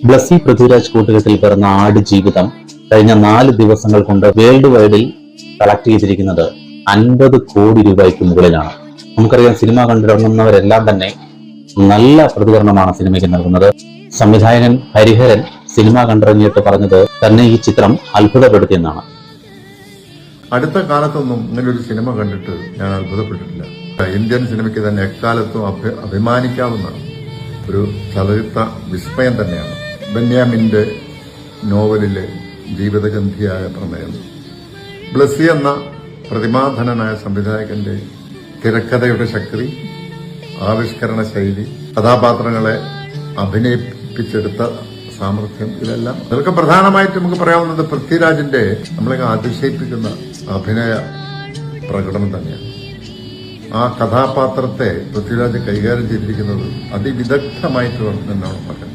ബ്ലസ്സി പൃഥ്വിരാജ് കൂട്ടുകെട്ടിൽ പിറന്ന ആട് ജീവിതം കഴിഞ്ഞ 4 ദിവസങ്ങൾ കൊണ്ട് വേൾഡ് വൈഡിൽ കളക്ട് ചെയ്തിരിക്കുന്നത് 50 കോടി രൂപയ്ക്ക് മുകളിലാണ്. നമുക്കറിയാം, സിനിമ കണ്ടിറങ്ങുന്നവരെല്ലാം തന്നെ നല്ല പ്രതികരണമാണ് സിനിമയ്ക്ക് നൽകുന്നത്. സംവിധായകൻ ഹരിഹരൻ സിനിമ കണ്ടിറങ്ങിയിട്ട് പറഞ്ഞത് തന്നെ ഈ ചിത്രം അത്ഭുതപ്പെടുത്തിയെന്നാണ്. അടുത്ത കാലത്തൊന്നും ഇങ്ങനൊരു സിനിമ കണ്ടിട്ട് ഞാൻ അത്ഭുതപ്പെട്ടിട്ടില്ല. ഇന്ത്യൻ സിനിമയ്ക്ക് തന്നെ എക്കാലത്തും അഭിമാനിക്കാവുന്ന ഒരു ചലച്ചിത്ര വിസ്മയം തന്നെയാണ് ബെന്യാമിന്റെ നോവലിലെ ജീവിതഗന്ധിയായ പ്രമേയം. ബ്ലസ്സി എന്ന പ്രതിമാധനനായ സംവിധായകന്റെ തിരക്കഥയുടെ ശക്തി, ആവിഷ്കരണ ശൈലി, കഥാപാത്രങ്ങളെ അഭിനയിപ്പിച്ചെടുത്ത സാമർഥ്യം, ഇതെല്ലാം അതൊക്കെ പ്രധാനമായിട്ട് നമുക്ക് പറയാവുന്നത് പൃഥ്വിരാജിന്റെ നമ്മളെ അതിശയിപ്പിക്കുന്ന അഭിനയ പ്രകടനം തന്നെയാണ്. ആ കഥാപാത്രത്തെ പൃഥ്വിരാജ് കൈകാര്യം ചെയ്തിരിക്കുന്നത് അതിവിദഗ്ധമായിട്ട് എന്നാണ് പറയുന്നത്.